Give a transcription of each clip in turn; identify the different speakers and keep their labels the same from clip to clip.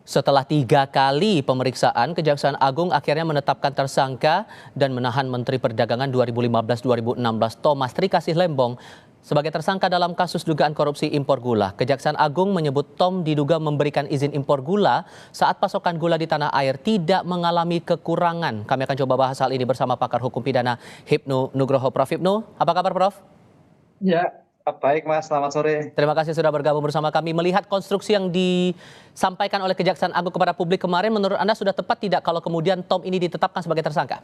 Speaker 1: Setelah 3 kali pemeriksaan, Kejaksaan Agung akhirnya menetapkan tersangka dan menahan Menteri Perdagangan 2015-2016 Thomas Trikasih Lembong sebagai tersangka dalam kasus dugaan korupsi impor gula. Kejaksaan Agung menyebut Tom diduga memberikan izin impor gula saat pasokan gula di tanah air tidak mengalami kekurangan. Kami akan coba bahas hal ini bersama pakar hukum pidana Hipnu Nugroho. Prof. Hipnu, apa kabar Prof?
Speaker 2: Ya, baik Mas, selamat sore.
Speaker 1: Terima kasih sudah bergabung bersama kami. Melihat konstruksi yang disampaikan oleh Kejaksaan Agung kepada publik kemarin, menurut Anda sudah tepat tidak kalau kemudian Tom ini ditetapkan sebagai tersangka?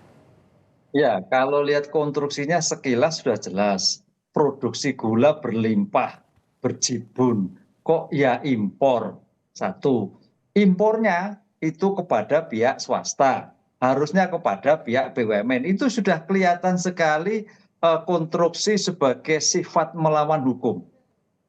Speaker 2: Ya, kalau lihat konstruksinya sekilas sudah jelas. Produksi gula berlimpah, berjibun. Kok ya impor? Satu, impornya itu kepada pihak swasta. Harusnya kepada pihak BUMN. Itu sudah kelihatan sekali konstruksi sebagai sifat melawan hukum.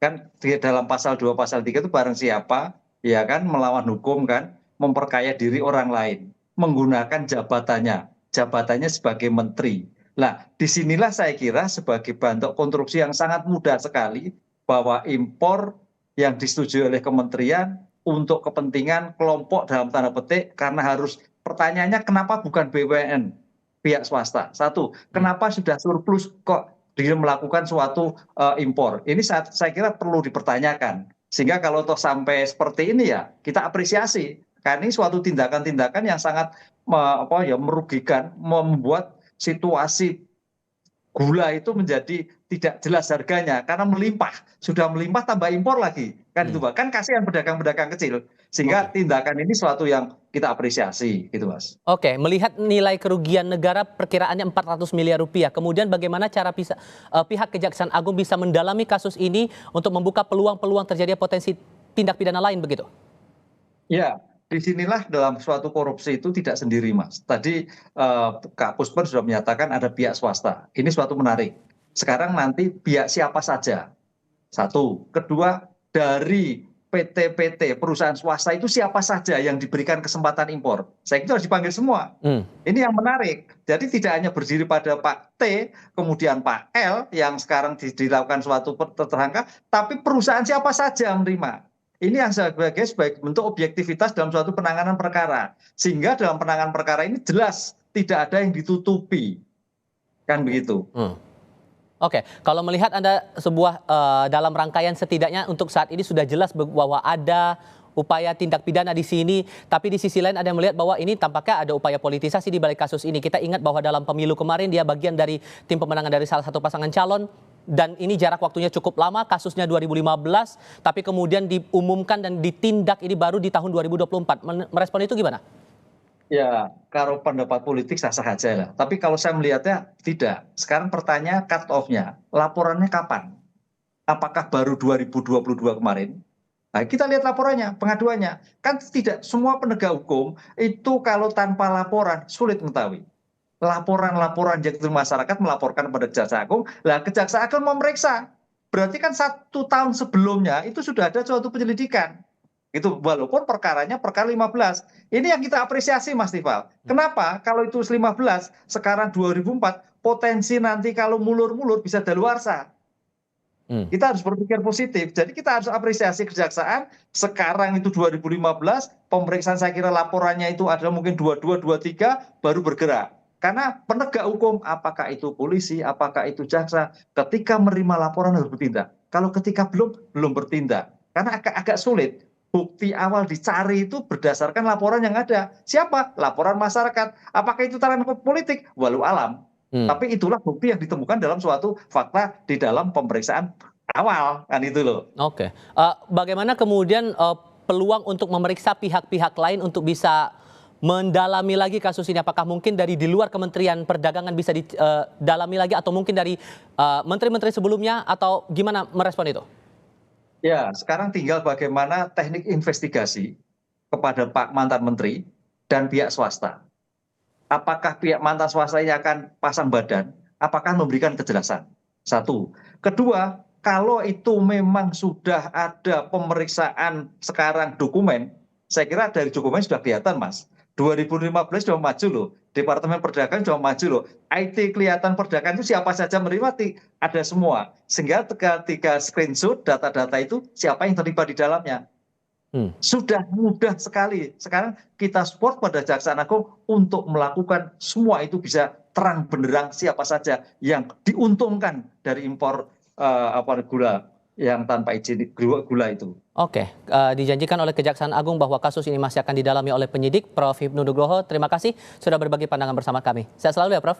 Speaker 2: Kan di dalam pasal 2 pasal 3 itu barang siapa ya kan melawan hukum kan, memperkaya diri orang lain menggunakan jabatannya sebagai menteri. Nah, disinilah saya kira sebagai bentuk konstruksi yang sangat mudah sekali bahwa impor yang disetujui oleh kementerian untuk kepentingan kelompok dalam tanda petik, karena harus pertanyaannya kenapa bukan BUMN pihak swasta. Satu, kenapa sudah surplus kok dia melakukan suatu impor. Ini saya kira perlu dipertanyakan. Sehingga kalau toh sampai seperti ini ya kita apresiasi. Karena ini suatu tindakan-tindakan yang sangat merugikan, membuat situasi gula itu menjadi tidak jelas harganya karena melimpah, sudah melimpah tambah impor lagi, kan itu Pak. Kan kasihan pedagang-pedagang kecil, sehingga
Speaker 1: Oke.
Speaker 2: tindakan ini suatu yang kita apresiasi gitu Mas.
Speaker 1: Oke, melihat nilai kerugian negara perkiraannya 400 miliar rupiah. Kemudian bagaimana cara pihak Kejaksaan Agung bisa mendalami kasus ini untuk membuka peluang-peluang terjadinya potensi tindak pidana lain begitu?
Speaker 2: Ya, disinilah dalam suatu korupsi itu tidak sendiri, Mas. Tadi Kak Pusper sudah menyatakan ada pihak swasta. Ini suatu menarik. Sekarang nanti pihak siapa saja. Satu. Kedua, dari PT-PT perusahaan swasta itu siapa saja yang diberikan kesempatan impor. Saya kira harus dipanggil semua.
Speaker 1: Hmm.
Speaker 2: Ini yang menarik. Jadi tidak hanya berdiri pada Pak T, kemudian Pak L yang sekarang dilakukan suatu tersangka, tapi perusahaan siapa saja yang menerima. Ini yang sebagai bentuk objektivitas dalam suatu penanganan perkara. Sehingga dalam penanganan perkara ini jelas tidak ada yang ditutupi. Kan begitu.
Speaker 1: Oke, kalau melihat Anda sebuah dalam rangkaian setidaknya untuk saat ini sudah jelas bahwa ada upaya tindak pidana di sini, tapi di sisi lain ada yang melihat bahwa ini tampaknya ada upaya politisasi di balik kasus ini. Kita ingat bahwa dalam pemilu kemarin dia bagian dari tim pemenangan dari salah satu pasangan calon, dan ini jarak waktunya cukup lama, kasusnya 2015, tapi kemudian diumumkan dan ditindak ini baru di tahun 2024. Merespon itu gimana?
Speaker 2: Ya, kalau pendapat politik sah-sah aja lah. Tapi kalau saya melihatnya tidak. Sekarang pertanyaan cut off-nya, laporannya kapan? Apakah baru 2022 kemarin? Nah, kita lihat laporannya, pengaduannya. Kan tidak semua penegak hukum itu kalau tanpa laporan sulit mengetahui. Laporan-laporan yang masyarakat melaporkan kepada Kejaksaan Agung, lah Kejaksaan Agung memeriksa. Berarti kan 1 tahun sebelumnya itu sudah ada suatu penyelidikan. Itu walaupun perkaranya perkara 15. Ini yang kita apresiasi Mas Tifal. Kenapa? Kalau itu 15, sekarang 2004, potensi nanti kalau mulur-mulur bisa daluarsa. Kita harus berpikir positif. Jadi kita harus apresiasi kejaksaan. Sekarang itu 2015, pemeriksaan saya kira laporannya itu adalah mungkin 22, 23, baru bergerak. Karena penegak hukum, apakah itu polisi, apakah itu jaksa, ketika menerima laporan harus bertindak. Kalau ketika belum bertindak. Karena agak sulit. Bukti awal dicari itu berdasarkan laporan yang ada. Siapa? Laporan masyarakat. Apakah itu taran politik? Walau alam. Tapi itulah bukti yang ditemukan dalam suatu fakta di dalam pemeriksaan awal. Kan itu loh.
Speaker 1: Oke. Bagaimana kemudian peluang untuk memeriksa pihak-pihak lain untuk bisa mendalami lagi kasus ini? Apakah mungkin dari di luar Kementerian Perdagangan bisa didalami lagi, atau mungkin dari menteri-menteri sebelumnya, atau gimana merespon itu?
Speaker 2: Ya, sekarang tinggal bagaimana teknik investigasi kepada Pak mantan menteri dan pihak swasta. Apakah pihak mantan swasta ini akan pasang badan? Apakah memberikan kejelasan? Satu. Kedua, kalau itu memang sudah ada pemeriksaan sekarang dokumen, saya kira dari dokumen sudah kelihatan Mas. 2015 sudah maju loh. Departemen Perdagangan sudah maju loh. IT kelihatan perdagangan itu siapa saja menerima, ada semua. Sehingga ketika screenshot data-data itu siapa yang terlibat di dalamnya. Sudah mudah sekali. Sekarang kita support pada Kejaksaan Agung untuk melakukan semua itu bisa terang benderang siapa saja yang diuntungkan dari impor gula yang tanpa izin gula itu.
Speaker 1: Oke, dijanjikan oleh Kejaksaan Agung bahwa kasus ini masih akan didalami oleh penyidik. Prof. Hipnu Nugroho, terima kasih sudah berbagi pandangan bersama kami. Sehat selalu ya, Prof.